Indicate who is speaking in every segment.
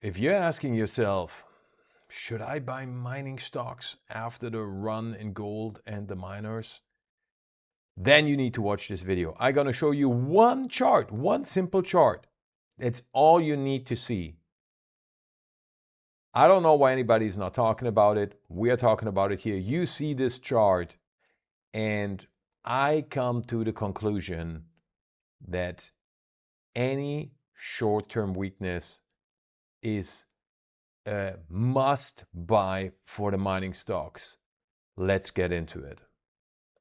Speaker 1: If you're asking yourself, should I buy mining stocks after the run in gold and the miners? Then you need to watch this video. I'm going to show you one chart, one simple chart. That's all you need to see. I don't know why anybody's not talking about it. We are talking about it here. You see this chart, and I come to the conclusion that any short-term weakness is a must buy for the mining stocks. Let's get into it.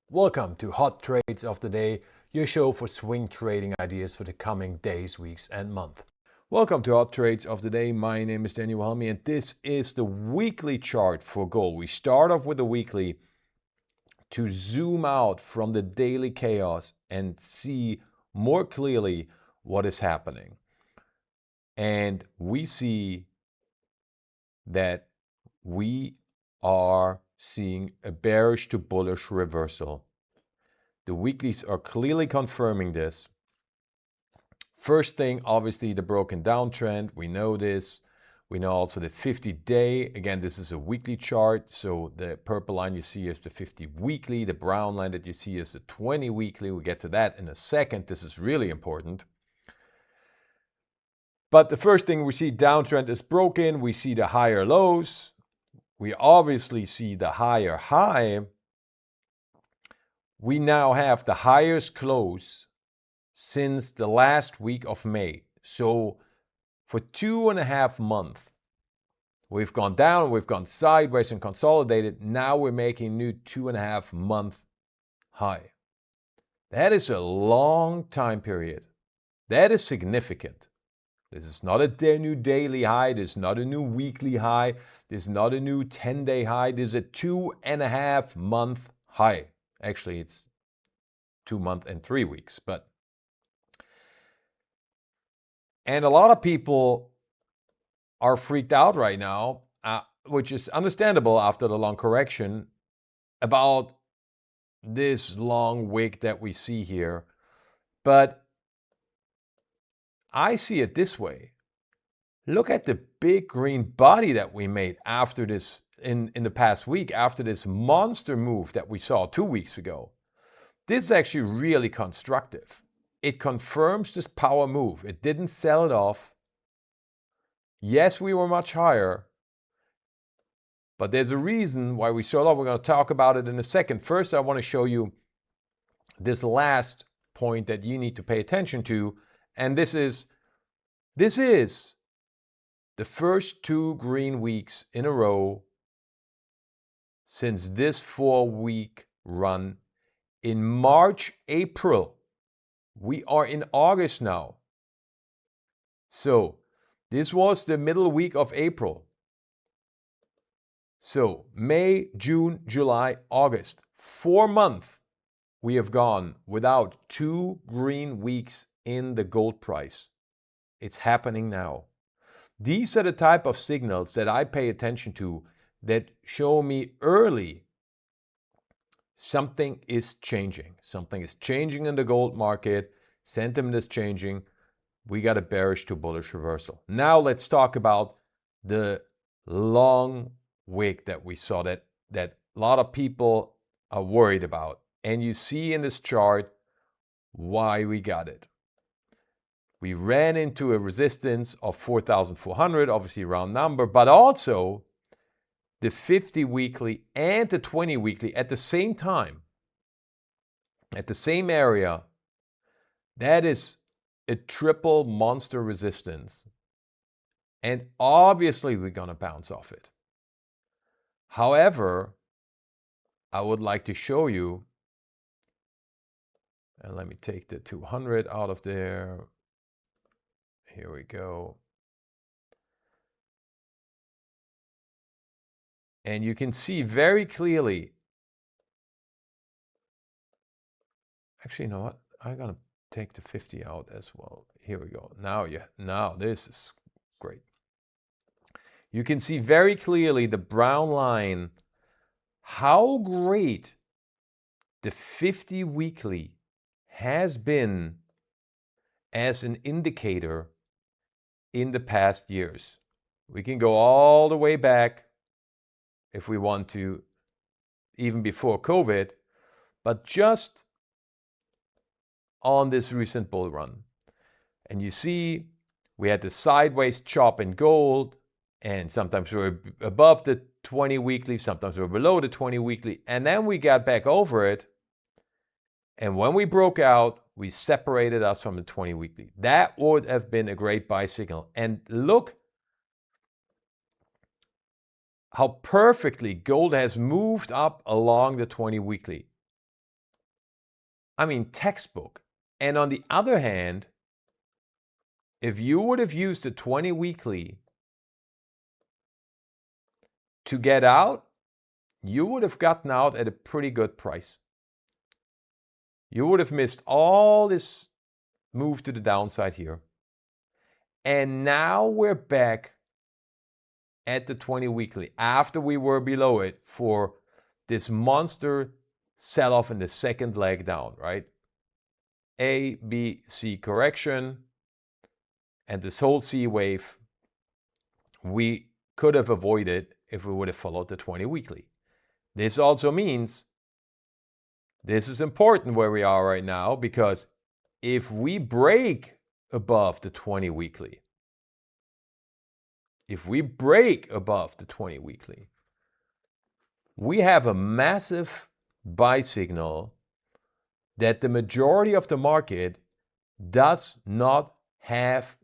Speaker 1: Welcome to Hot Trades of the Day, your show for swing trading ideas for the coming days, weeks, and month. Welcome to Hot Trades of the Day. My name is Daniel Helmy, and this is the weekly chart for gold. We start off with the weekly to zoom out from the daily chaos and see more clearly what is happening. And we see that we are seeing a bearish to bullish reversal. The weeklies are clearly confirming this. First thing, obviously, the broken downtrend. We know this. We know also the 50-day. Again, this is a weekly chart. So the purple line you see is the 50 weekly. The brown line that you see is the 20 weekly. We'll get to that in a second. This is really important. But the first thing we see, downtrend is broken. We see the higher lows. We obviously see the higher high. We now have the highest close since the last week of May. So for 2.5 months, we've gone down, we've gone sideways and consolidated. Now we're making new 2.5 month high. That is a long time period. That is significant. This is not a new daily high. This is not a new weekly high. This is not a new 10-day high. This is a 2.5 month high. Actually, it's 2 months and 3 weeks. And a lot of people are freaked out right now, which is understandable after the long correction, about this long wick that we see here. But I see it this way. Look at the big green body that we made after this in the past week, after this monster move that we saw 2 weeks ago. This is actually really constructive. It confirms this power move. It didn't sell it off. Yes, we were much higher, but there's a reason why we sold off. We're going to talk about it in a second. First, I want to show you this last point that you need to pay attention to. And this is the first 2 green weeks in a row since this 4-week run in March, April. We are in August now. So this was the middle week of April. So May, June, July, August. 4 months we have gone without 2 green weeks in the gold price. It's happening now. These are the type of signals that I pay attention to that show me early something is changing. Something is changing in the gold market. Sentiment is changing. We got a bearish to bullish reversal. Now let's talk about the long wick that we saw that a lot of people are worried about. And you see in this chart why we got it. We ran into a resistance of 4,400, obviously round number, but also the 50 weekly and the 20 weekly at the same time, at the same area. That is a triple monster resistance. And obviously we're going to bounce off it. However, I would like to show you, and let me take the 200 out of there. Here we go. And you can see very clearly. Actually, you know what? I'm going to take the 50 out as well. Here we go. Now this is great. You can see very clearly the brown line, how great the 50 weekly has been as an indicator in the past years. We can go all the way back if we want to, even before COVID, but just on this recent bull run. And you see, we had the sideways chop in gold, and sometimes we were above the 20 weekly, sometimes we were below the 20 weekly, and then we got back over it. And when we broke out, we separated us from the 20 weekly. That would have been a great buy signal. And look how perfectly gold has moved up along the 20 weekly. I mean, textbook. And on the other hand, if you would have used the 20 weekly to get out, you would have gotten out at a pretty good price. You would have missed all this move to the downside here. And now we're back at the 20 weekly after we were below it for this monster sell-off in the second leg down, right? A, B, C correction. And this whole C wave, we could have avoided if we would have followed the 20 weekly. This also means this is important where we are right now, because if we break above the 20 weekly, we have a massive buy signal that the majority of the market does not have.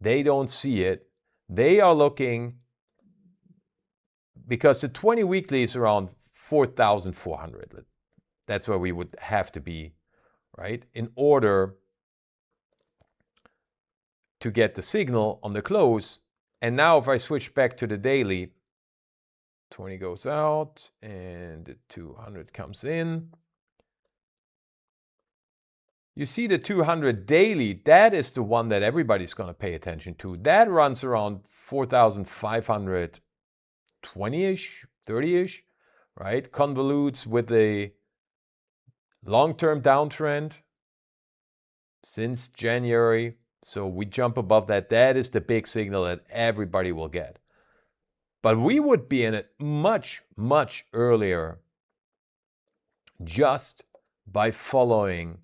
Speaker 1: They don't see it. They are looking, because the 20 weekly is around 4,400. That's where we would have to be, right, in order to get the signal on the close. And now if I switch back to the daily, 20 goes out and the 200 comes in. You see the 200 daily, that is the one that everybody's going to pay attention to. That runs around 4,520-ish, 30-ish, right? Convolutes with a long-term downtrend since January. So we jump above that. That is the big signal that everybody will get. But we would be in it much, much earlier just by following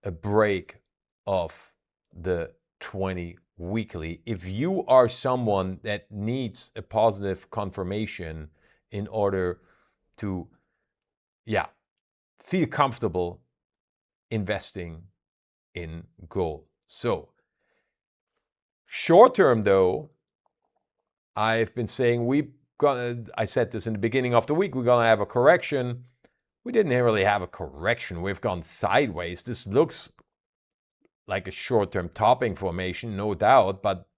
Speaker 1: a break of the 20 weekly. If you are someone that needs a positive confirmation in order to, feel comfortable investing in gold. So, short term though, I've been saying I said this in the beginning of the week, we're going to have a correction. We didn't really have a correction. We've gone sideways. This looks like a short-term topping formation, no doubt, but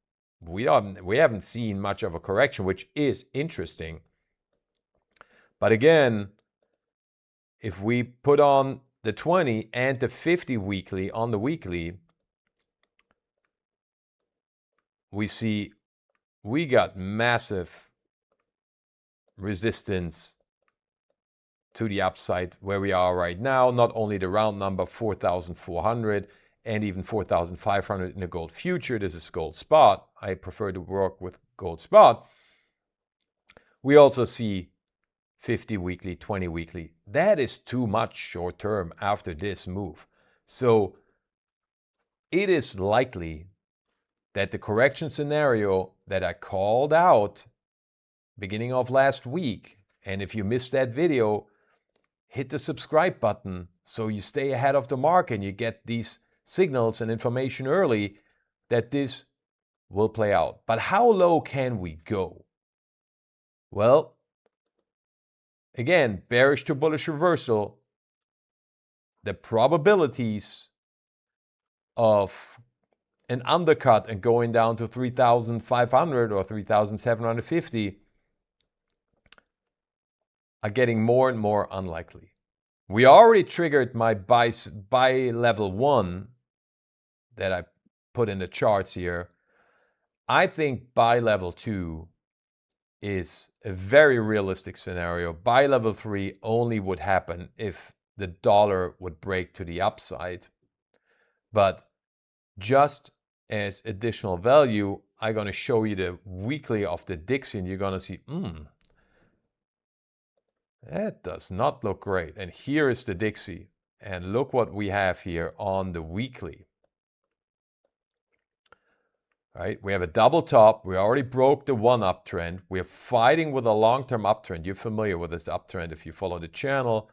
Speaker 1: we haven't seen much of a correction, which is interesting. But again, if we put on the 20 and the 50 weekly on the weekly, we see we got massive resistance to the upside where we are right now. Not only the round number 4,400 and even 4,500 in the gold future. This is gold spot. I prefer to work with gold spot. We also see 50 weekly, 20 weekly. That is too much short term after this move. So it is likely that the correction scenario that I called out beginning of last week, and if you missed that video, hit the subscribe button so you stay ahead of the market and you get these signals and information early that this will play out. But how low can we go? Well, again, bearish to bullish reversal, the probabilities of an undercut and going down to 3,500 or 3,750 are getting more and more unlikely. We already triggered my buy level 1 that I put in the charts here. I think buy level 2 is a very realistic scenario. Buy level 3 only would happen if the dollar would break to the upside. But just as additional value, I'm going to show you the weekly of the Dixie, and you're going to see, that does not look great. And here is the Dixie. And look what we have here on the weekly. Right? We have a double top. We already broke the one uptrend. We're fighting with a long-term uptrend. You're familiar with this uptrend if you follow the channel.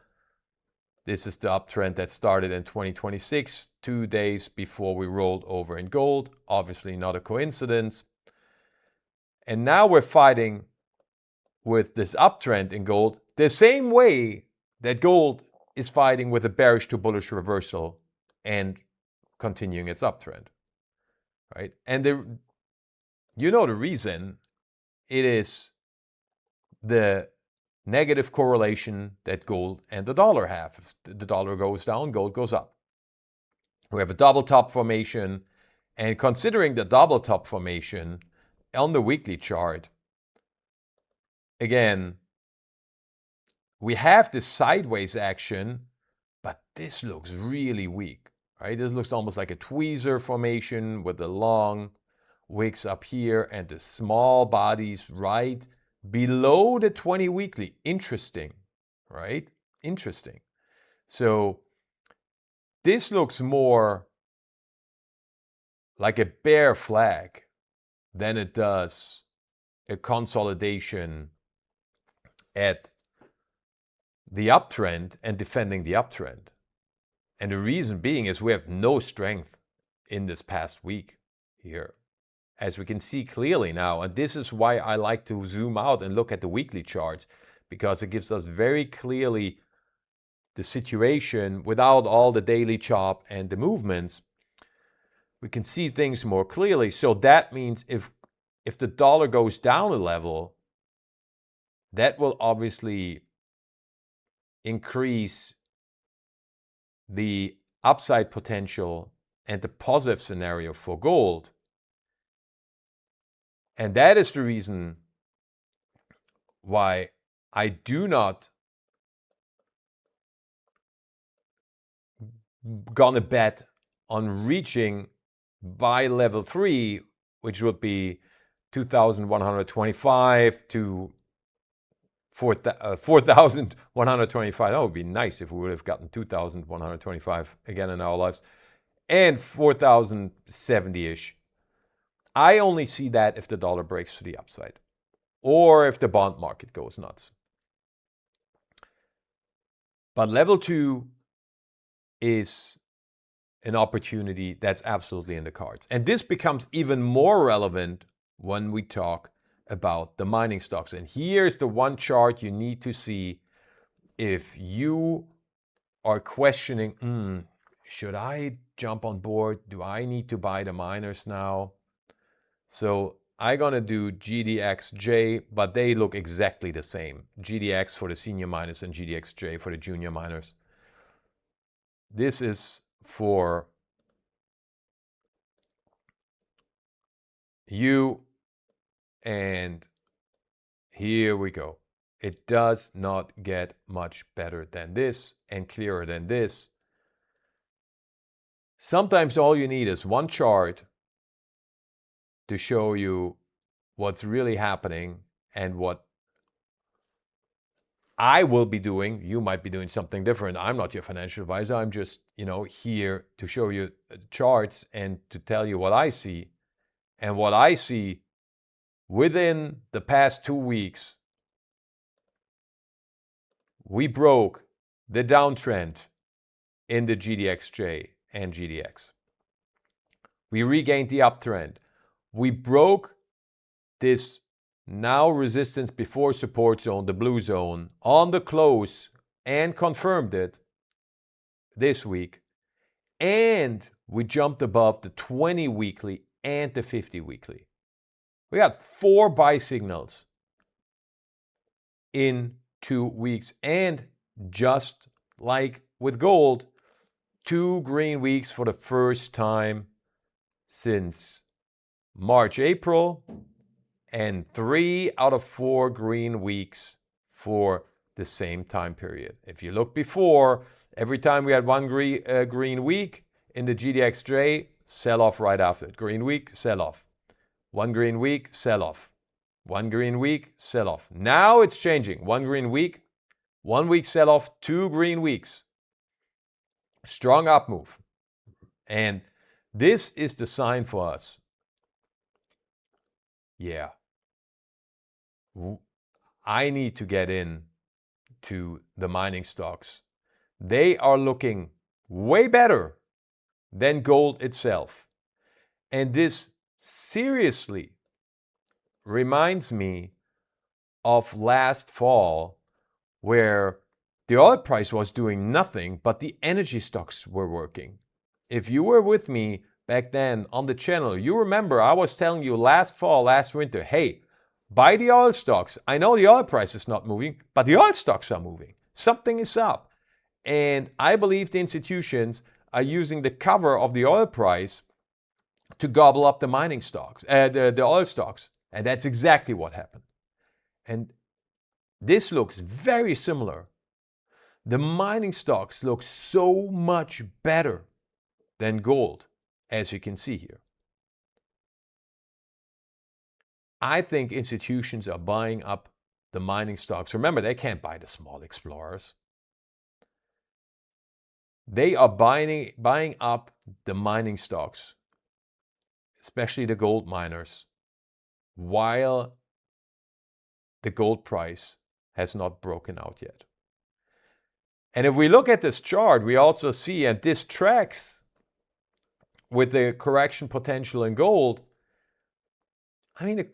Speaker 1: This is the uptrend that started in 2026, 2 days before we rolled over in gold. Obviously not a coincidence. And now we're fighting with this uptrend in gold the same way that gold is fighting with a bearish to bullish reversal and continuing its uptrend. Right? And you know the reason. It is the negative correlation that gold and the dollar have. If the dollar goes down, gold goes up. We have a double top formation, and considering the double top formation on the weekly chart, again, we have this sideways action, but this looks really weak. Right? This looks almost like a tweezer formation with the long wicks up here and the small bodies right below the 20 weekly. Interesting, right? Interesting. So this looks more like a bear flag than it does a consolidation at the uptrend and defending the uptrend. And the reason being is we have no strength in this past week here, as we can see clearly now. And this is why I like to zoom out and look at the weekly charts, because it gives us very clearly the situation without all the daily chop and the movements. We can see things more clearly. So that means if the dollar goes down a level, that will obviously increase the upside potential and the positive scenario for gold. And that is the reason why I do not gonna bet on reaching by level 3, which would be 2,125 to 4,125. That would be nice if we would have gotten 2,125 again in our lives, and 4,070-ish. I only see that if the dollar breaks to the upside or if the bond market goes nuts. But level 2 is an opportunity that's absolutely in the cards. And this becomes even more relevant when we talk about the mining stocks. And here's the one chart you need to see if you are questioning, should I jump on board? Do I need to buy the miners now? So I'm going to do GDXJ, but they look exactly the same. GDX for the senior miners and GDXJ for the junior miners. This is for you, and here we go. It does not get much better than this and clearer than this. Sometimes all you need is one chart to show you what's really happening and what I will be doing. You might be doing something different. I'm not your financial advisor. I'm just, here to show you charts and to tell you what I see. And what I see within the past 2 weeks, we broke the downtrend in the GDXJ and GDX. We regained the uptrend. We broke this now resistance before support zone, the blue zone, on the close and confirmed it this week. And we jumped above the 20 weekly and the 50 weekly. We got 4 buy signals in 2 weeks. And just like with gold, 2 green weeks for the first time since March, April, and 3 out of 4 green weeks for the same time period. If you look before, every time we had 1 green week in the GDXJ, sell off right after it. Green week, sell off. 1 green week, sell off. 1 green week, sell off. Now it's changing. 1 green week, 1 week sell off, 2 green weeks. Strong up move. And this is the sign for us. Yeah. I need to get in to the mining stocks. They are looking way better than gold itself. And this seriously reminds me of last fall, where the oil price was doing nothing, but the energy stocks were working. If you were with me back then on the channel, you remember I was telling you last fall, last winter, hey, buy the oil stocks. I know the oil price is not moving, but the oil stocks are moving. Something is up. And I believe the institutions are using the cover of the oil price to gobble up the mining stocks, the oil stocks. And that's exactly what happened. And this looks very similar. The mining stocks look so much better than gold, as you can see here. I think institutions are buying up the mining stocks. Remember, they can't buy the small explorers. They are buying up the mining stocks, especially the gold miners, while the gold price has not broken out yet. And if we look at this chart, we also see, and this tracks with the correction potential in gold, I mean,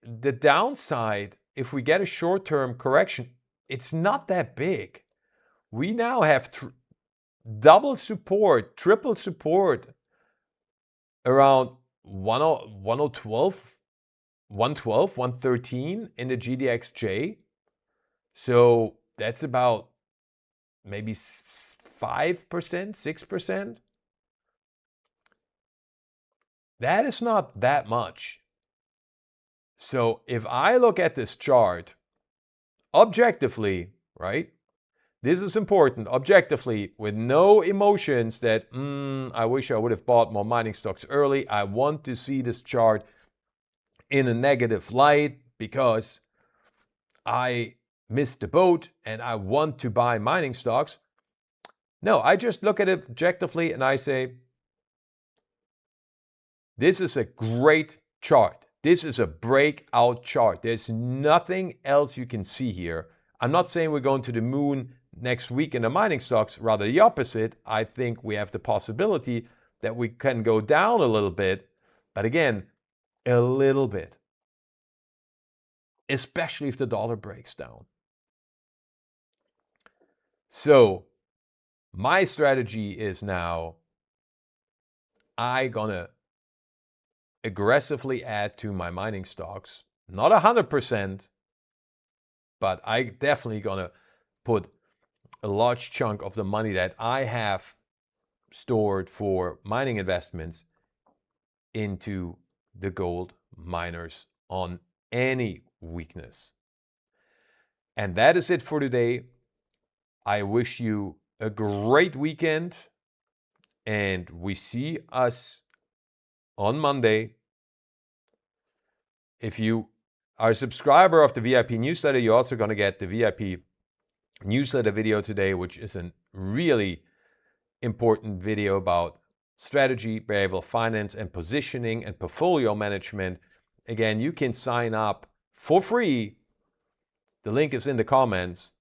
Speaker 1: the downside, if we get a short-term correction, it's not that big. We now have double support, triple support around 112, 113 in the GDXJ. So that's about maybe 5%, 6%. That is not that much. So if I look at this chart objectively, right? This is important, objectively, with no emotions that, I wish I would have bought more mining stocks early. I want to see this chart in a negative light because I missed the boat and I want to buy mining stocks. No, I just look at it objectively and I say, this is a great chart. This is a breakout chart. There's nothing else you can see here. I'm not saying we're going to the moon next week in the mining stocks, rather the opposite. I think we have the possibility that we can go down a little bit, but again, a little bit, especially if the dollar breaks down. So my strategy is now I'm gonna aggressively add to my mining stocks, not 100%, but I definitely gonna put a large chunk of the money that I have stored for mining investments into the gold miners on any weakness. And that is it for today. I wish you a great weekend, and we see us on Monday. If you are a subscriber of the VIP newsletter, you're also going to get the VIP newsletter video today, which is a really important video about strategy, behavioral finance, and positioning and portfolio management. Again, you can sign up for free. The link is in the comments.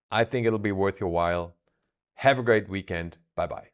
Speaker 1: I think it'll be worth your while. Have a great weekend. Bye-bye.